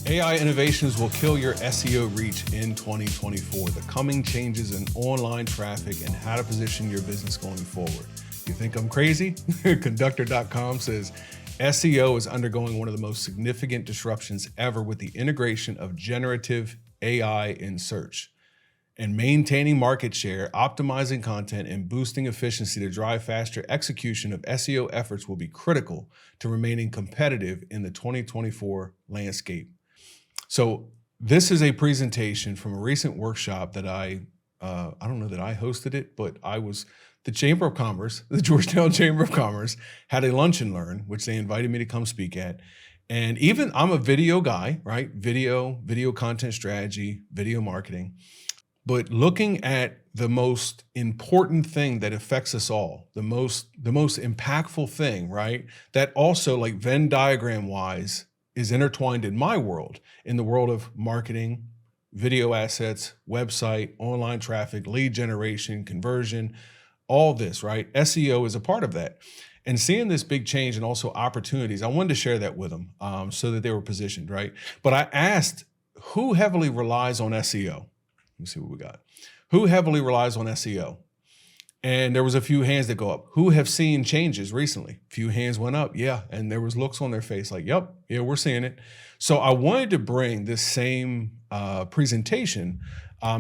AI innovations will kill your SEO reach in 2024. The coming changes in online traffic and how to position your business going forward. You think I'm crazy? Conductor.com says SEO is undergoing one of the most significant disruptions ever with the integration of generative AI in search. And maintaining market share, optimizing content, and boosting efficiency to drive faster execution of SEO efforts will be critical to remaining competitive in the 2024 landscape. So this is a presentation from a recent workshop that I don't know that I hosted it, but the Chamber of Commerce, the Georgetown Chamber of Commerce, had a lunch and learn, which they invited me to come speak at. And even I'm a video guy, right? Video content strategy, video marketing. But looking at the most important thing that affects us all, the most impactful thing, right? That also, like Venn diagram wise, is intertwined in my world, in the world of marketing, video assets, website, online traffic, lead generation, conversion, all this, right? SEO is a part of that. And seeing this big change and also opportunities, I wanted to share that with them so that they were positioned, right? But I asked, who heavily relies on SEO? Let me see what we got. Who heavily relies on SEO? And there was a few hands that go up. Who have seen changes recently? A few hands went up, yeah. And there was looks on their face like, yep, yeah, we're seeing it. So I wanted to bring this same presentation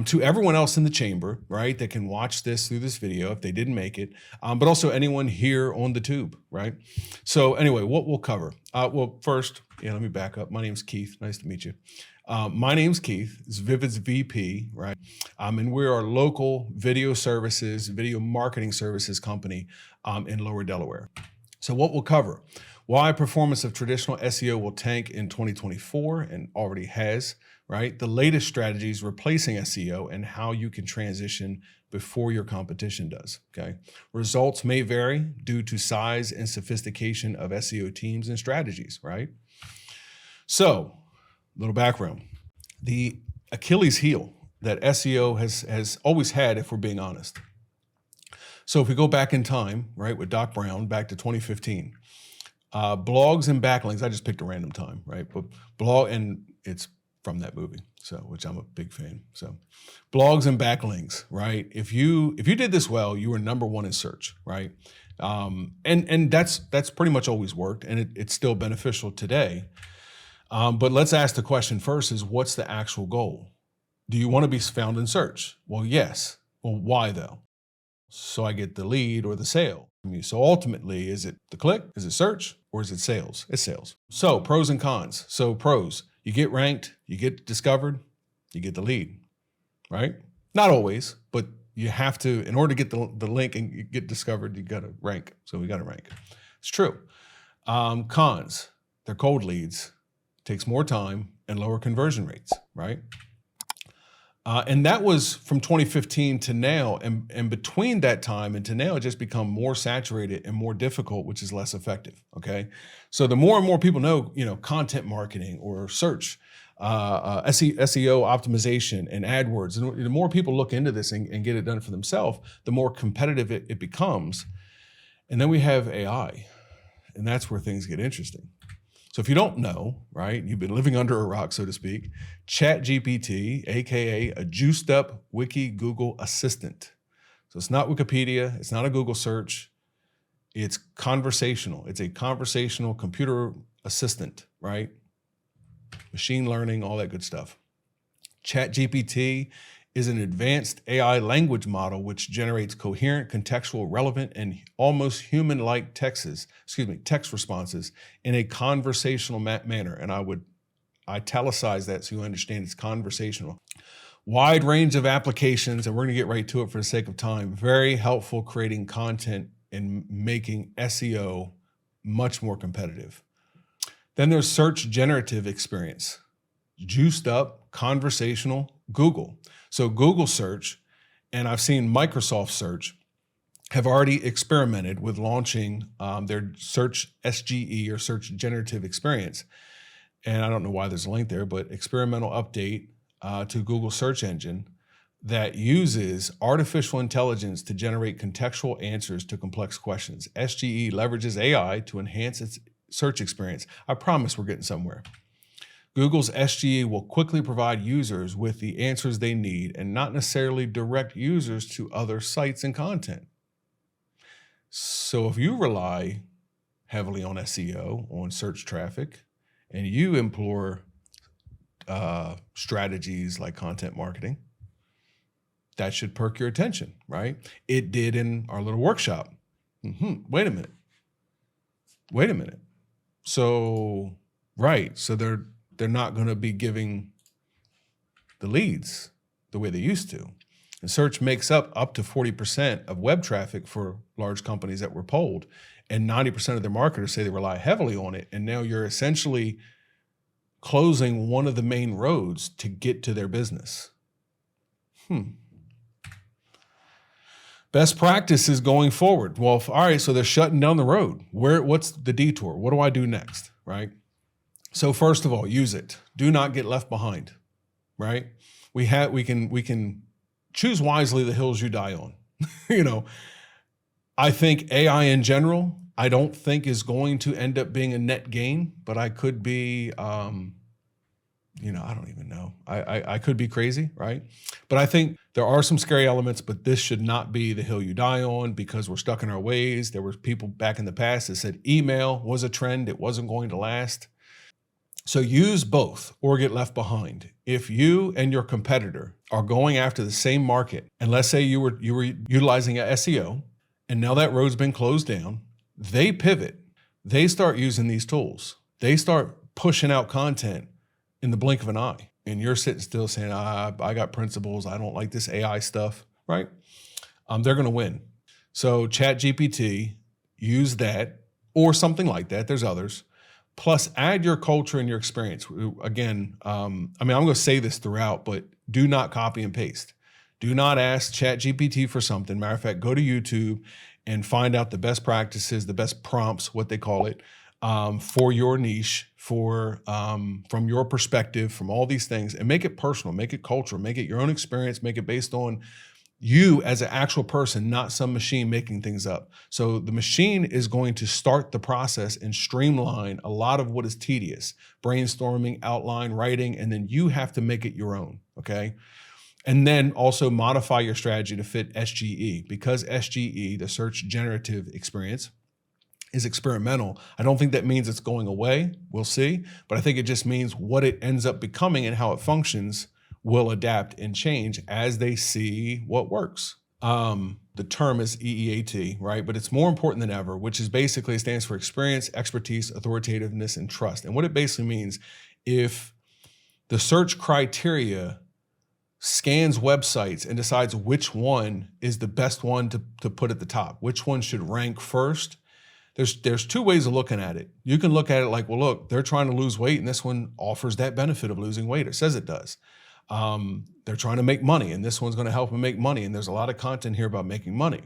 to everyone else in the chamber, right? That can watch this through this video if they didn't make it, but also anyone here on the tube, right? So anyway, what we'll cover. Well, first, let me back up. My name's Keith. Nice to meet you. My name's Keith. It's VIVIDS VP, right? And we're a local video services, video marketing services company in Lower Delaware. So what we'll cover: why performance of traditional SEO will tank in 2024 and already has, right? The latest strategies replacing SEO and how you can transition before your competition does, okay? Results may vary due to size and sophistication of SEO teams and strategies, right? So, little background. The Achilles heel that SEO has always had, if we're being honest. So if we go back in time, right, with Doc Brown, back to 2015, blogs and backlinks, I just picked a random time, right? But and it's from that movie, so which I'm a big fan. So blogs and backlinks, right? If you did this well, you were #1 in search, right? And that's pretty much always worked, and it's still beneficial today. But let's ask the question first: is what's the actual goal? Do you want to be found in search? Well, yes. Well, why though? So I get the lead or the sale. So ultimately, is it the click? Is it search? Or is it sales? It's sales. So pros and cons. So pros: you get ranked, you get discovered, you get the lead, right? Not always, but you have to, in order to get the link and you get discovered, you got to rank. So we got to rank. It's true. Cons: they're cold leads. Takes more time and lower conversion rates, right? And that was from 2015 to now. And between that time and to now, it just become more saturated and more difficult, which is less effective, okay? So the more and more people know, content marketing or search, SEO optimization and AdWords, and the more people look into this and get it done for themselves, the more competitive it becomes. And then we have AI, and that's where things get interesting. So if you don't know, right, you've been living under a rock, so to speak, ChatGPT, AKA a juiced up wiki Google assistant. So it's not Wikipedia, it's not a Google search, it's conversational. It's a conversational computer assistant, right? Machine learning, all that good stuff. ChatGPT is an advanced AI language model which generates coherent, contextual, relevant, and almost human-like text responses in a conversational manner. And I would italicize that so you understand it's conversational. Wide range of applications, and we're gonna get right to it for the sake of time. Very helpful creating content and making SEO much more competitive. Then there's search generative experience. Juiced up, conversational, Google. So Google search, and I've seen Microsoft search, have already experimented with launching their search SGE or search generative experience. And I don't know why there's a link there, but experimental update to Google search engine that uses artificial intelligence to generate contextual answers to complex questions. SGE leverages AI to enhance its search experience. I promise we're getting somewhere. Google's SGE will quickly provide users with the answers they need and not necessarily direct users to other sites and content. So if you rely heavily on SEO, on search traffic, and you employ strategies like content marketing, that should perk your attention, right? It did in our little workshop. Wait a minute. So, right, so they're not going to be giving the leads the way they used to. And search makes up to 40% of web traffic for large companies that were polled, and 90% of their marketers say they rely heavily on it. And now you're essentially closing one of the main roads to get to their business. Best practices going forward. Well, all right, so they're shutting down the road. What's the detour? What do I do next, right? So first of all, use it. Do not get left behind, right? We can choose wisely the hills you die on. I think AI in general, I don't think is going to end up being a net gain, but I could be, I don't even know. I could be crazy, right? But I think there are some scary elements, but this should not be the hill you die on because we're stuck in our ways. There were people back in the past that said email was a trend. It wasn't going to last. So use both or get left behind. If you and your competitor are going after the same market, and let's say you were utilizing a SEO, and now that road's been closed down, they pivot. They start using these tools. They start pushing out content in the blink of an eye. And you're sitting still saying, I got principles. I don't like this AI stuff, right? They're going to win. So ChatGPT, use that or something like that. There's others. Plus add your culture and your experience. Again, I'm going to say this throughout, but do not copy and paste. Do not ask ChatGPT for something. Matter of fact, go to YouTube and find out the best practices, the best prompts, what they call it, for your niche, from your perspective, from all these things, and make it personal, make it cultural, make it your own experience, make it based on you as an actual person, not some machine making things up. So the machine is going to start the process and streamline a lot of what is tedious, brainstorming, outline, writing, and then you have to make it your own, okay? And then also modify your strategy to fit SGE, because SGE, the search generative experience, is experimental. I don't think that means it's going away. We'll see. But I think it just means what it ends up becoming and how it functions will adapt and change as they see what works. The term is EEAT, right? But it's more important than ever, which is basically, it stands for experience, expertise, authoritativeness, and trust. And what it basically means, if the search criteria scans websites and decides which one is the best one to put at the top, which one should rank first, there's two ways of looking at it. You can look at it like, well, look, they're trying to lose weight and this one offers that benefit of losing weight. It says it does. They're trying to make money and this one's going to help them make money. And there's a lot of content here about making money.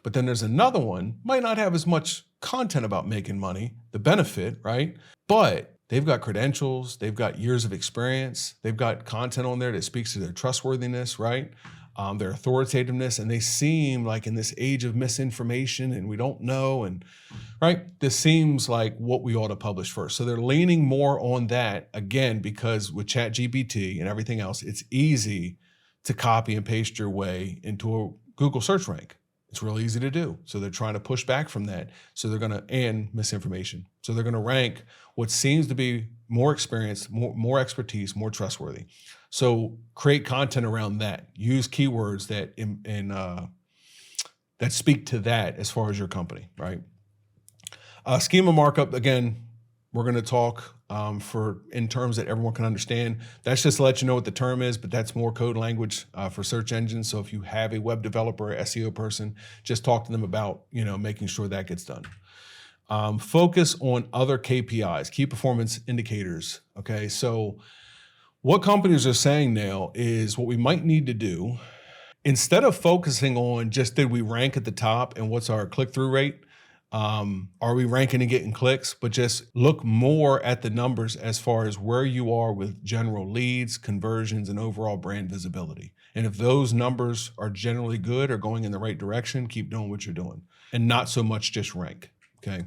But then there's another one, might not have as much content about making money, the benefit, right? But they've got credentials, they've got years of experience, they've got content on there that speaks to their trustworthiness, right? Their authoritativeness, and they seem like in this age of misinformation and we don't know, and right, this seems like what we ought to publish first. So they're leaning more on that, again, because with ChatGPT and everything else, it's easy to copy and paste your way into a Google search rank. It's real easy to do. So they're trying to push back from that. So they're going to, and misinformation. So they're going to rank what seems to be more experienced, more expertise, more trustworthy. So create content around that. Use keywords that that speak to that as far as your company, right? Schema markup, again, we're going to talk in terms that everyone can understand. That's just to let you know what the term is, but that's more code language for search engines. So if you have a web developer or SEO person, just talk to them about making sure that gets done. Focus on other KPIs, key performance indicators. Okay, so what companies are saying now is what we might need to do, instead of focusing on just did we rank at the top and what's our click-through rate, are we ranking and getting clicks, but just look more at the numbers as far as where you are with general leads, conversions, and overall brand visibility. And if those numbers are generally good or going in the right direction, keep doing what you're doing and not so much just rank, okay?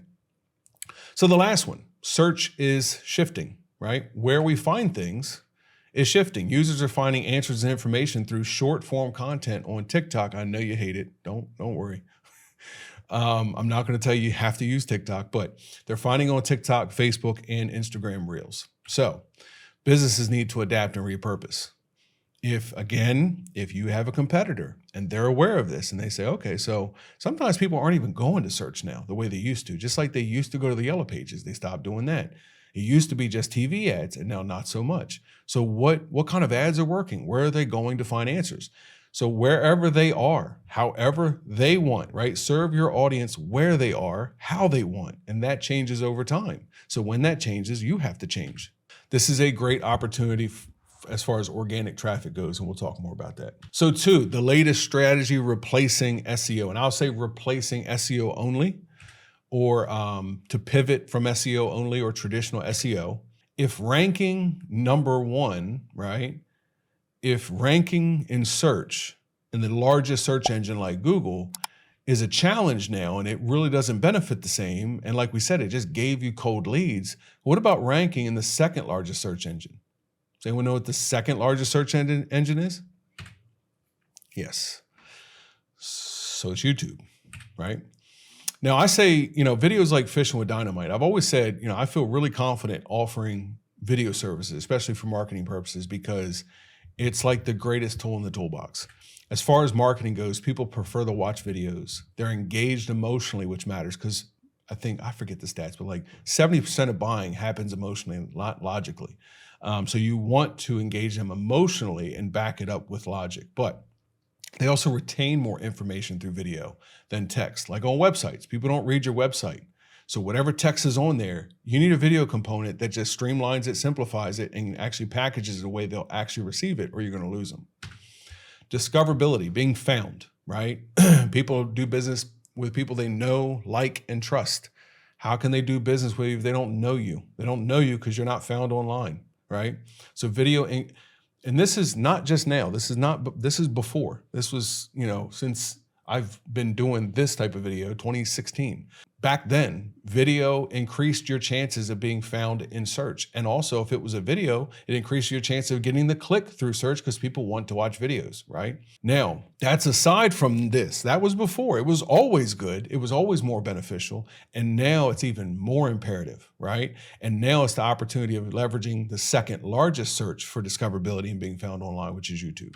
So the last one, search is shifting, right? Where we find things is shifting. Users are finding answers and information through short form content on TikTok. I know you hate it. Don't worry. I'm not going to tell you have to use TikTok, but they're finding on TikTok, Facebook, and Instagram Reels. So businesses need to adapt and repurpose. If you have a competitor and they're aware of this and they say, okay, so sometimes people aren't even going to search now the way they used to, just like they used to go to the yellow pages. They stopped doing that. It used to be just TV ads and now not so much. So what kind of ads are working? Where are they going to find answers? So wherever they are, however they want, right? Serve your audience where they are, how they want, and that changes over time. So when that changes, you have to change. This is a great opportunity as far as organic traffic goes, and we'll talk more about that. So 2, the latest strategy replacing SEO, and I'll say replacing SEO only, or to pivot from SEO only or traditional SEO. If ranking number 1, right? If ranking in search in the largest search engine like Google is a challenge now and it really doesn't benefit the same, and like we said, it just gave you cold leads, what about ranking in the second largest search engine? Does anyone know what the second largest search engine is? Yes. So it's YouTube, right? Now I say, videos like Fishing with Dynamite, I've always said, I feel really confident offering video services, especially for marketing purposes, because it's like the greatest tool in the toolbox. As far as marketing goes, people prefer to watch videos. They're engaged emotionally, which matters, because I forget the stats, but like 70% of buying happens emotionally, not logically. So you want to engage them emotionally and back it up with logic. But they also retain more information through video than text. Like on websites, people don't read your website. So whatever text is on there, you need a video component that just streamlines it, simplifies it, and actually packages it the way they'll actually receive it, or you're going to lose them. Discoverability, being found, right? People do business with people they know, like, and trust. How can they do business with you if they don't know you? They don't know you because you're not found online, right? So video, and this is not just now. This is before. This was, since I've been doing this type of video, 2016. Back then, video increased your chances of being found in search. And also, if it was a video, it increased your chance of getting the click through search because people want to watch videos, right? Now, that's aside from this. That was before. It was always good. It was always more beneficial. And now it's even more imperative, right? And now it's the opportunity of leveraging the second largest search for discoverability and being found online, which is YouTube.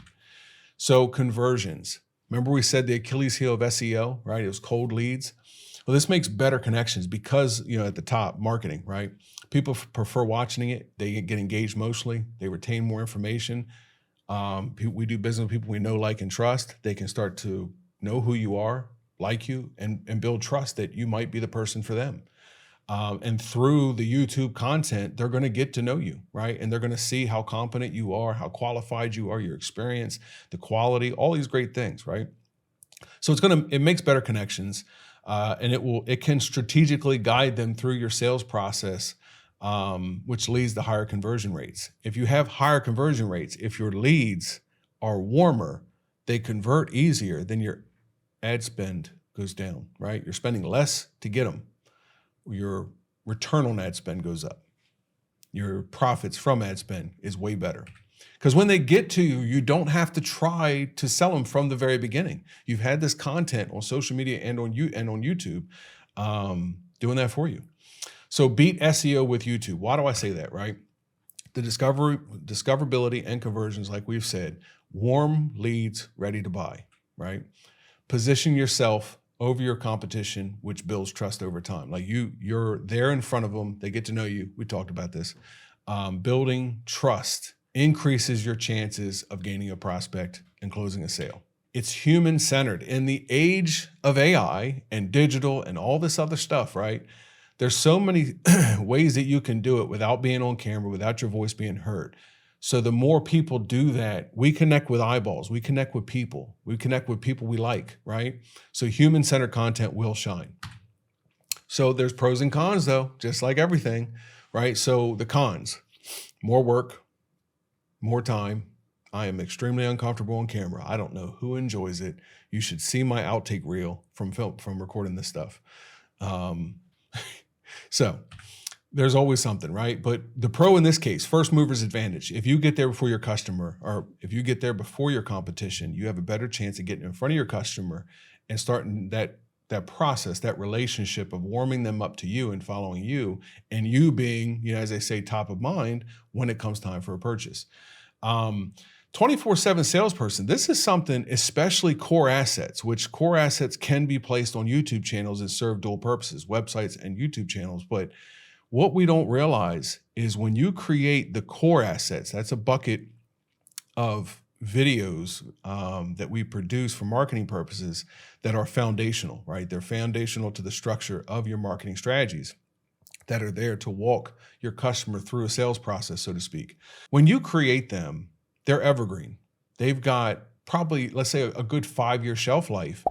So conversions. Remember we said the Achilles heel of SEO, right? It was cold leads. Well, this makes better connections because, at the top, marketing, right? People prefer watching it. They get engaged emotionally. They retain more information. We do business with people we know, like, and trust. They can start to know who you are, like you, and build trust that you might be the person for them. And through the YouTube content, they're going to get to know you, right? And they're going to see how competent you are, how qualified you are, your experience, the quality, all these great things, right? So it makes better connections. And it can strategically guide them through your sales process, which leads to higher conversion rates. If you have higher conversion rates, if your leads are warmer, they convert easier, then your ad spend goes down, right? You're spending less to get them. Your return on ad spend goes up. Your profits from ad spend is way better. Because when they get to you, you don't have to try to sell them from the very beginning. You've had this content on social media and on YouTube doing that for you. So beat SEO with YouTube. Why do I say that, right? The discoverability and conversions, like we've said, warm leads ready to buy, right? Position yourself over your competition, which builds trust over time. Like you're there in front of them. They get to know you. We talked about this. Building trust increases your chances of gaining a prospect and closing a sale. It's human-centered. In the age of AI and digital and all this other stuff, right? There's so many ways that you can do it without being on camera, without your voice being heard. So the more people do that, we connect with eyeballs, we connect with people we like, right? So human-centered content will shine. So there's pros and cons though, just like everything, right? So the cons, more work, more time. I am extremely uncomfortable on camera. I don't know who enjoys it. You should see my outtake reel from recording this stuff. So There's always something, right? But the pro in this case, first mover's advantage. If you get there before your customer, or if you get there before your competition, you have a better chance of getting in front of your customer and starting that process, that relationship of warming them up to you and following you, and you being, as they say, top of mind when it comes time for a purchase. 24/7 salesperson. This is something, especially core assets, which core assets can be placed on YouTube channels and serve dual purposes, websites and YouTube channels. But what we don't realize is when you create the core assets, that's a bucket of videos that we produce for marketing purposes that are foundational, right? They're foundational to the structure of your marketing strategies that are there to walk your customer through a sales process, so to speak. When you create them, they're evergreen. They've got probably, let's say, a good 5-year shelf life.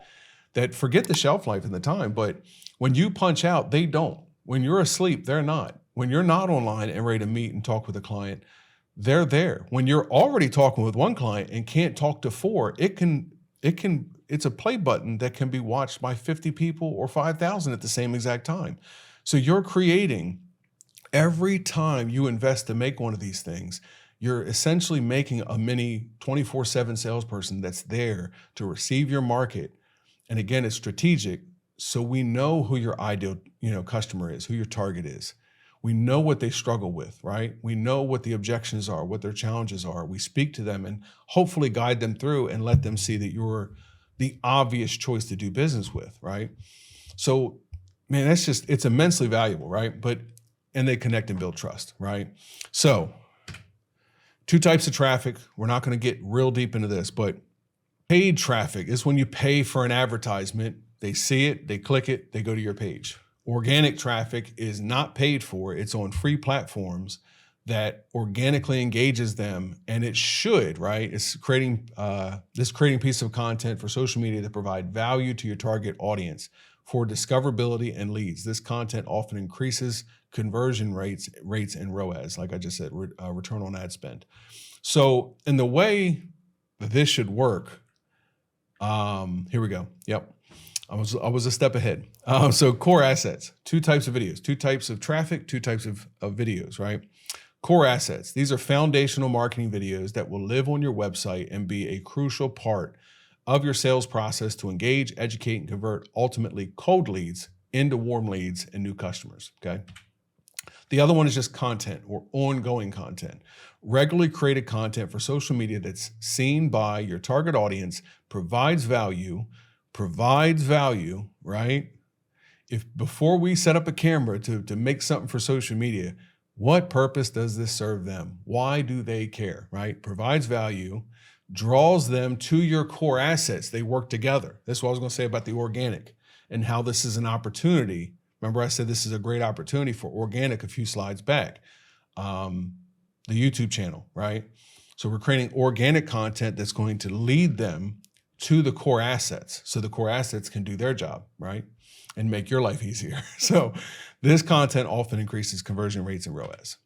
That, forget the shelf life and the time, but when you punch out, they don't. When you're asleep, they're not. When you're not online and ready to meet and talk with a client, they're there. When you're already talking with one client and can't talk to 4, it's a play button that can be watched by 50 people or 5,000 at the same exact time. So you're creating, every time you invest to make one of these things, you're essentially making a mini 24/7 salesperson that's there to receive your market. And again, it's strategic. So we know who your ideal, customer is, who your target is. We know what they struggle with, right? We know what the objections are, what their challenges are. We speak to them and hopefully guide them through and let them see that you're the obvious choice to do business with, right? So, man, it's immensely valuable, right? And they connect and build trust, right? So, 2 types of traffic. We're not going to get real deep into this, but paid traffic is when you pay for an advertisement. They see it, they click it, they go to your page. Organic traffic is not paid for. It's on free platforms that organically engages them, and it should, right? It's creating piece of content for social media that provide value to your target audience for discoverability and leads. This content often increases conversion rates and ROAS, like I just said, return on ad spend. So in the way that this should work, here we go. Yep. I was a step ahead. So core assets, 2 types of videos, 2 types of traffic, 2 types of videos, right? Core assets. These are foundational marketing videos that will live on your website and be a crucial part of your sales process to engage, educate, and convert ultimately cold leads into warm leads and new customers, okay? The other one is just content or ongoing content. Regularly created content for social media that's seen by your target audience, provides value, right? If before we set up a camera to make something for social media, what purpose does this serve them? Why do they care, right? Provides value, draws them to your core assets. They work together. That's what I was going to say about the organic and how this is an opportunity. Remember I said this is a great opportunity for organic a few slides back. The YouTube channel, right? So we're creating organic content that's going to lead them to the core assets so the core assets can do their job, right? And make your life easier. So this content often increases conversion rates and ROAS.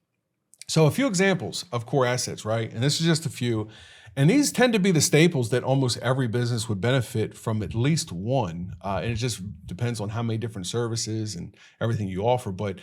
So a few examples of core assets, right? And this is just a few. And these tend to be the staples that almost every business would benefit from at least one. And it just depends on how many different services and everything you offer. But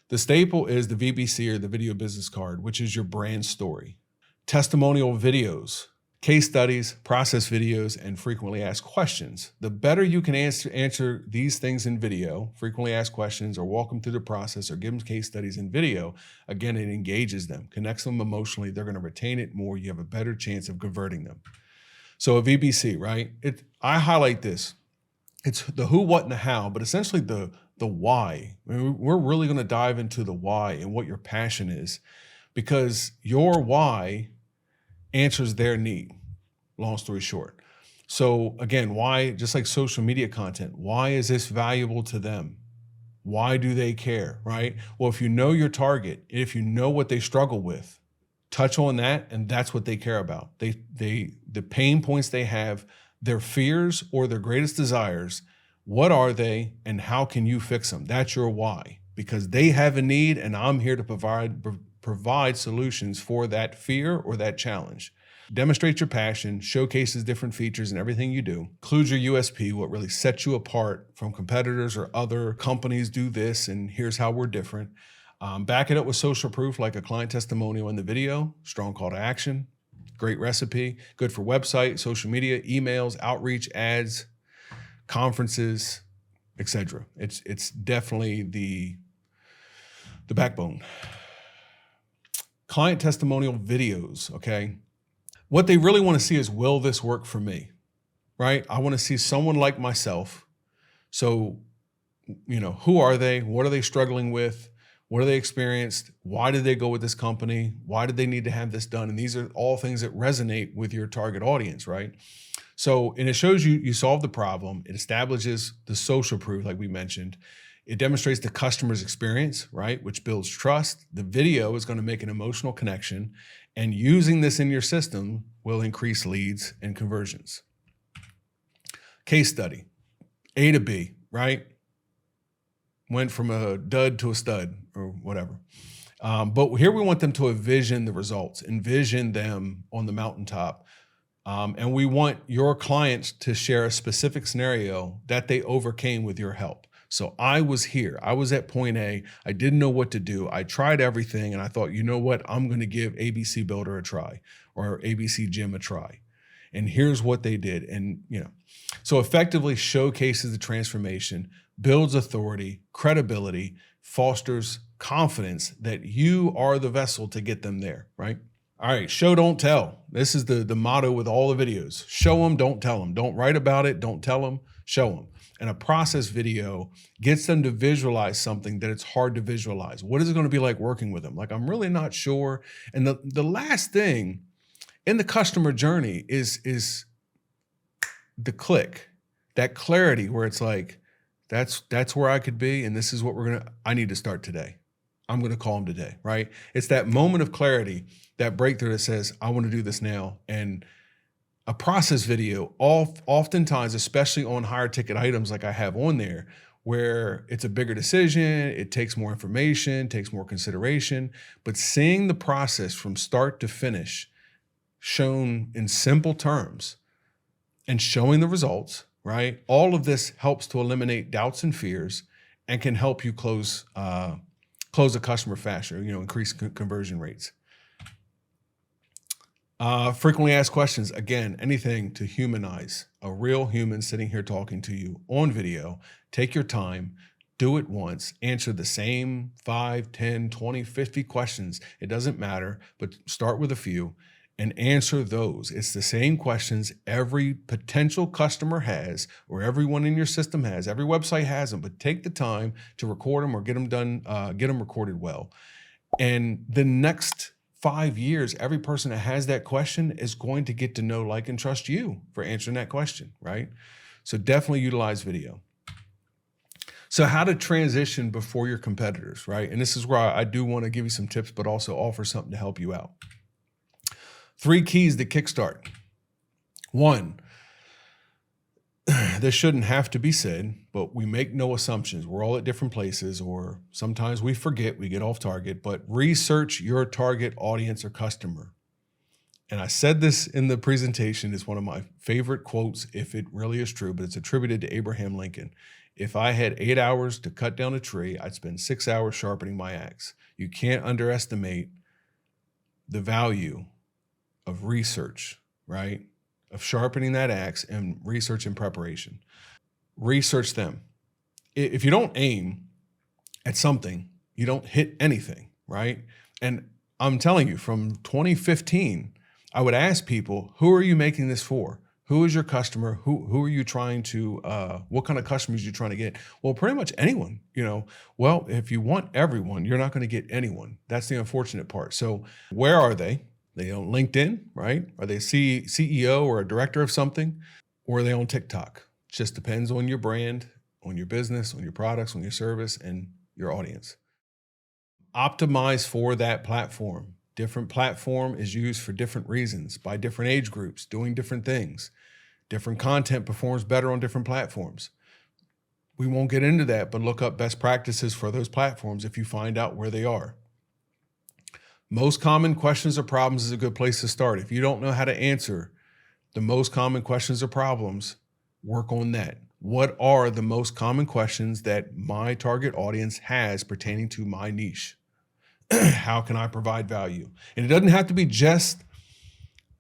the staple is the VBC or the video business card, which is your brand story. Testimonial videos, case studies, process videos, and frequently asked questions. The better you can answer these things in video, frequently asked questions, or walk them through the process, or give them case studies in video, again, it engages them, connects them emotionally. They're going to retain it more. You have a better chance of converting them. So a VBC, right? I highlight this. It's the who, what, and the how, but essentially the why. I mean, we're really going to dive into the why and what your passion is, because your why answers their need, long story short. So again, why, just like social media content, why is this valuable to them? Why do they care, right? Well, if you know your target, if you know what they struggle with, touch on that, and that's what they care about. The pain points they have, their fears or their greatest desires, what are they and how can you fix them? That's your why, because they have a need and I'm here to provide solutions for that fear or that challenge. Demonstrate your passion, showcases different features in everything you do, includes your USP, what really sets you apart from competitors or other companies do this, and here's how we're different. Back it up with social proof like a client testimonial in the video, strong call to action, great recipe, good for website, social media, emails, outreach, ads, conferences, etc. It's definitely the backbone. Client testimonial videos, okay? What they really want to see is, will this work for me, right? I want to see someone like myself. So, who are they? What are they struggling with? What are they experienced? Why did they go with this company? Why did they need to have this done? And these are all things that resonate with your target audience, right? So, and it shows you solve the problem. It establishes the social proof, like we mentioned. It demonstrates the customer's experience, right? Which builds trust. The video is going to make an emotional connection, and using this in your system will increase leads and conversions. Case study, A to B, right? Went from a dud to a stud or whatever. But here we want them to envision the results, envision them on the mountaintop. And we want your clients to share a specific scenario that they overcame with your help. So I was here, I was at point A, I didn't know what to do. I tried everything and I thought, you know what? I'm going to give ABC Builder a try or ABC Gym a try. And here's what they did. And, so effectively showcases the transformation, builds authority, credibility, fosters confidence that you are the vessel to get them there, right? All right, show, don't tell. This is the motto with all the videos. Show them, don't tell them. Don't write about it, don't tell them, show them. And a process video gets them to visualize something that it's hard to visualize. What is it going to be like working with them? Like, I'm really not sure. And the last thing in the customer journey is the click, that clarity where it's like, that's where I could be, and this is what I need to start today. I'm going to call them today, right? It's that moment of clarity, that breakthrough that says, I want to do this now. And a process video, oftentimes, especially on higher ticket items like I have on there, where it's a bigger decision, it takes more information, takes more consideration, but seeing the process from start to finish shown in simple terms and showing the results, right? All of this helps to eliminate doubts and fears and can help you close a customer faster, increase conversion rates. Frequently asked questions, again, anything to humanize a real human sitting here talking to you on video. Take your time, do it once, answer the same 5, 10, 20, 50 questions. It doesn't matter, but start with a few and answer those. It's the same questions every potential customer has, or everyone in your system has. Every website has them, but take the time to record them or get them done, get them recorded well. And the next 5 years, every person that has that question is going to get to know, like, and trust you for answering that question, right? So definitely utilize video. So how to transition before your competitors, right? And this is where I do want to give you some tips, but also offer something to help you out. 3 keys to kickstart. 1, this shouldn't have to be said, but we make no assumptions. We're all at different places, or sometimes we forget, we get off target, but research your target audience or customer. And I said this in the presentation. It's one of my favorite quotes, if it really is true, but it's attributed to Abraham Lincoln. If I had 8 hours to cut down a tree, I'd spend 6 hours sharpening my axe. You can't underestimate the value of research, right? Of sharpening that axe and research and preparation. Research them. If you don't aim at something, you don't hit anything, right? And I'm telling you, from 2015, I would ask people, who are you making this for? Who is your customer? Who are you trying to, what kind of customers are you trying to get? Well, pretty much anyone, Well, if you want everyone, you're not going to get anyone. That's the unfortunate part. So where are they? They on LinkedIn, right? Are they CEO or a director of something? Or are they on TikTok? It just depends on your brand, on your business, on your products, on your service, and your audience. Optimize for that platform. Different platform is used for different reasons, by different age groups, doing different things. Different content performs better on different platforms. We won't get into that, but look up best practices for those platforms if you find out where they are. Most common questions or problems is a good place to start. If you don't know how to answer the most common questions or problems, work on that. What are the most common questions that my target audience has pertaining to my niche? How can I provide value? And it doesn't have to be just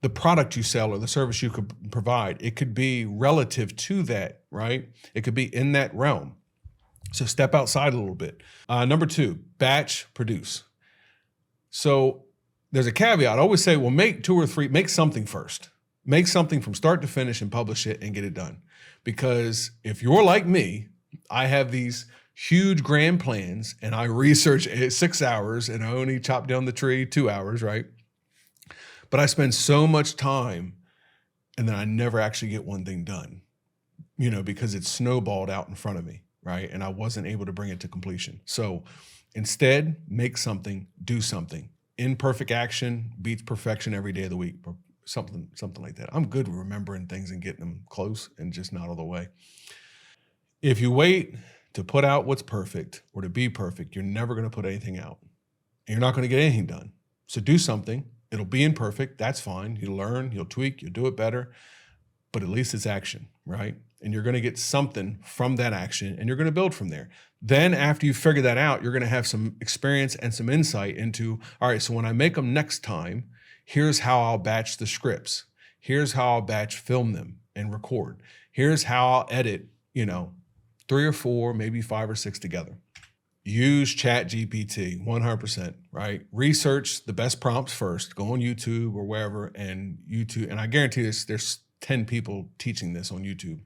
the product you sell or the service you could provide. It could be relative to that, right? It could be in that realm. So step outside a little bit. Number 2, batch produce. So there's a caveat. I always say, well, make 2 or 3, make something first. Make something from start to finish and publish it and get it done. Because if you're like me, I have these huge grand plans and I research 6 hours and I only chop down the tree 2 hours, right? But I spend so much time and then I never actually get one thing done, because it's snowballed out in front of me, right? And I wasn't able to bring it to completion. So instead, make something, do something. Imperfect action beats perfection every day of the week, or something like that. I'm good with remembering things and getting them close and just not all the way. If you wait to put out what's perfect or to be perfect, you're never going to put anything out. And you're not going to get anything done. So do something. It'll be imperfect. That's fine. You'll learn, you'll tweak, you'll do it better. But at least it's action, right? And you're going to get something from that action and you're going to build from there. Then after you figure that out, you're going to have some experience and some insight into, all right, so when I make them next time, here's how I'll batch the scripts. Here's how I'll batch film them and record. Here's how I'll edit, 3 or 4, maybe 5 or 6 together. Use ChatGPT 100%, right? Research the best prompts first. Go on YouTube or wherever, and I guarantee there's 10 people teaching this on YouTube.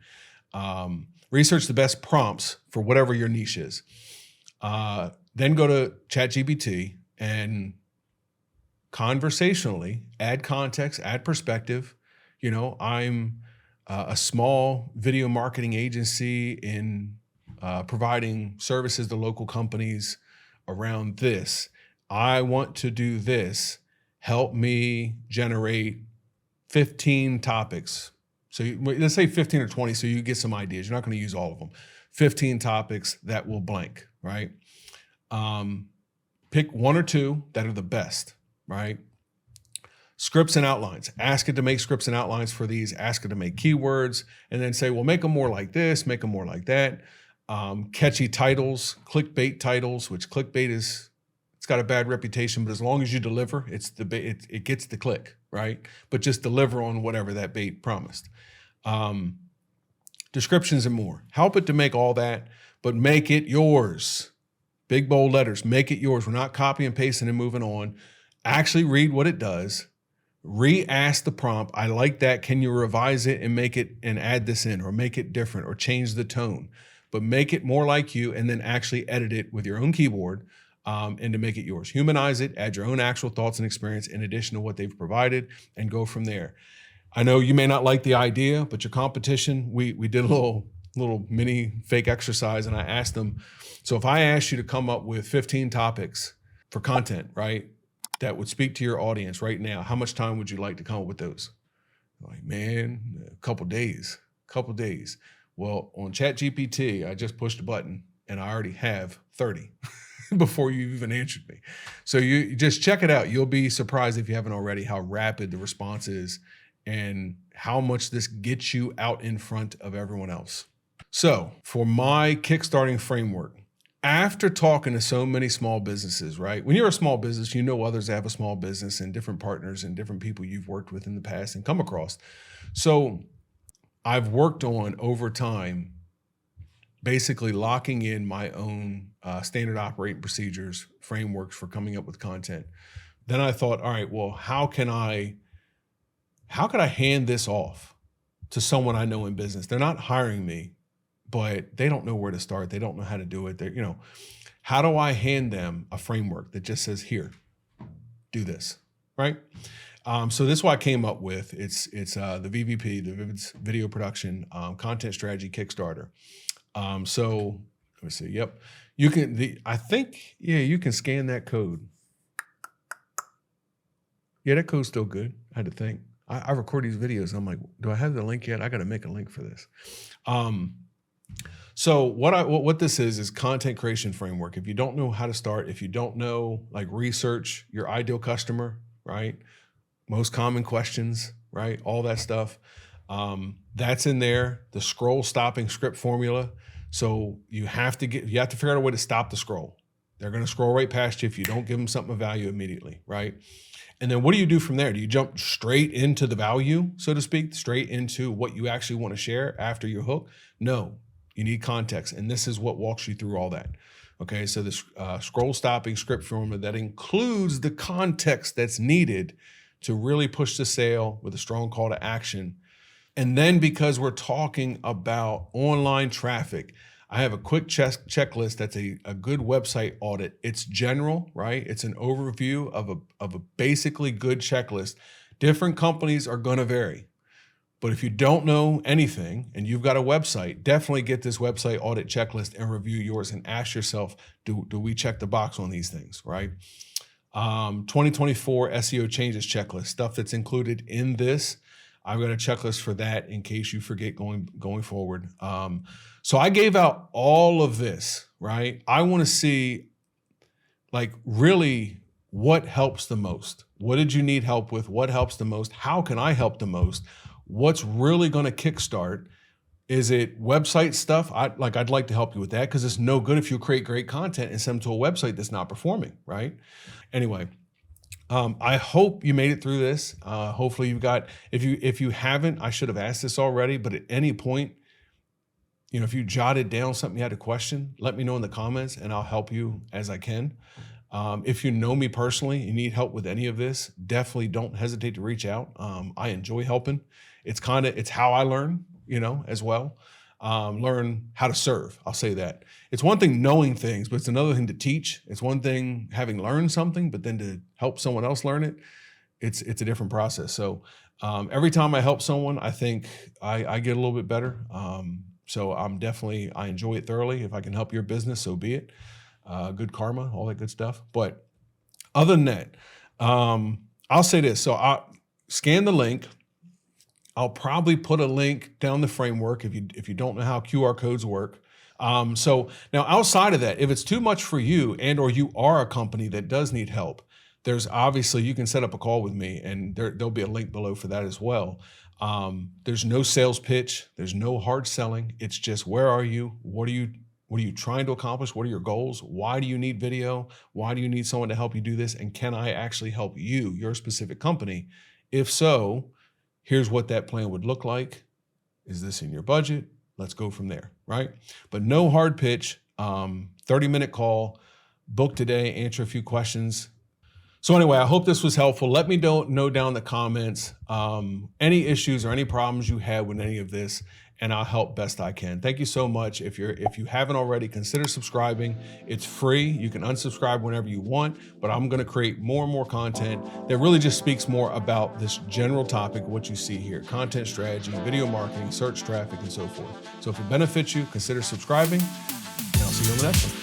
Research the best prompts for whatever your niche is. Then go to ChatGPT and conversationally add context, add perspective. I'm a small video marketing agency in providing services to local companies around this. I want to do this. Help me generate 15 topics. So let's say 15 or 20 so you get some ideas. You're not going to use all of them. 15 topics that will blank, right? Pick 1 or 2 that are the best, right? Scripts and outlines. Ask it to make scripts and outlines for these. Ask it to make keywords and then say, well, make them more like this, make them more like that. Catchy titles, clickbait titles, which clickbait it's got a bad reputation, but as long as you deliver, it gets the click, right? But just deliver on whatever that bait promised. Descriptions and more. Help it to make all that, but make it yours. Big bold letters, make it yours. We're not copy and pasting and moving on. Actually read what it does. Re-ask the prompt. I like that. Can you revise it and make it and add this in or make it different or change the tone? But make it more like you and then actually edit it with your own keyboard and to make it yours. Humanize it, add your own actual thoughts and experience in addition to what they've provided and go from there. I know you may not like the idea, but your competition, we did a little mini fake exercise and I asked them, so if I asked you to come up with 15 topics for content, right, that would speak to your audience right now, how much time would you like to come up with those? Like, man, a couple days. Well, on ChatGPT, I just pushed a button and I already have 30 before you even answered me. So you just check it out. You'll be surprised if you haven't already how rapid the response is and how much this gets you out in front of everyone else. So for my kickstarting framework, after talking to so many small businesses, right? When you're a small business, you know others that have a small business and different partners and different people you've worked with in the past and come across. So I've worked on over time, basically locking in my own standard operating procedures, frameworks for coming up with content. Then I thought, all right, well, how could I hand this off to someone I know in business? They're not hiring me, but they don't know where to start. They don't know how to do it. How do I hand them a framework that just says, here, do this, right? So this is what I came up with. It's the VVP, the VIVIDS Video Production Content Strategy Kickstarter. So let me see. Yep, you can. I think you can scan that code. Yeah, that code's still good. I had to think. I record these videos. And I'm like, do I have the link yet? I got to make a link for this. So what this is content creation framework. If you don't know how to start, if you don't know, like research your ideal customer, right? Most common questions, right? All that stuff. That's in there. The scroll stopping script formula. So you have to figure out a way to stop the scroll. They're going to scroll right past you if you don't give them something of value immediately, right? And then what do you do from there? Do you jump straight into the value, so to speak, straight into what you actually want to share after your hook? No, you need context. And this is what walks you through all that. Okay, so this scroll stopping script formula that includes the context that's needed to really push the sale with a strong call to action. And then because we're talking about online traffic, I have a quick checklist that's a good website audit. It's general, right? It's an overview of a basically good checklist. Different companies are going to vary. But if you don't know anything and you've got a website, definitely get this website audit checklist and review yours and ask yourself, do we check the box on these things, right? 2024 SEO changes checklist, stuff that's included in this. I've got a checklist for that in case you forget going forward. So I gave out all of this, right? I want to see like really what helps the most. What did you need help with? What helps the most? How can I help the most? What's really going to kickstart? Is it website stuff? I'd like to help you with that because it's no good if you create great content and send them to a website that's not performing, right? Anyway, I hope you made it through this. Hopefully you've got, if you haven't, I should have asked this already, but at any point, if you jotted down something you had a question, let me know in the comments and I'll help you as I can. If you know me personally, you need help with any of this, definitely don't hesitate to reach out. I enjoy helping. It's how I learn, as well. Learn how to serve. I'll say that. It's one thing knowing things, but it's another thing to teach. It's one thing having learned something, but then to help someone else learn it, it's a different process. So every time I help someone, I think I get a little bit better. So I enjoy it thoroughly. If I can help your business, so be it. Good karma, all that good stuff. But other than that, I'll say this. So I scan the link. I'll probably put a link down the framework if you don't know how QR codes work. So now outside of that, if it's too much for you and or you are a company that does need help, there's obviously, you can set up a call with me and there'll be a link below for that as well. There's no sales pitch. There's no hard selling. It's just, where are you? What are you trying to accomplish? What are your goals? Why do you need video? Why do you need someone to help you do this? And can I actually help you, your specific company? If so, here's what that plan would look like. Is this in your budget? Let's go from there, right? But no hard pitch, 30-minute call, book today, answer a few questions. So anyway, I hope this was helpful. Let me know down in the comments any issues or any problems you had with any of this, and I'll help best I can. Thank you so much. If you haven't already, consider subscribing. It's free. You can unsubscribe whenever you want, but I'm going to create more and more content that really just speaks more about this general topic, what you see here: content strategy, video marketing, search traffic, and so forth. So if it benefits you, consider subscribing, and I'll see you on the next one.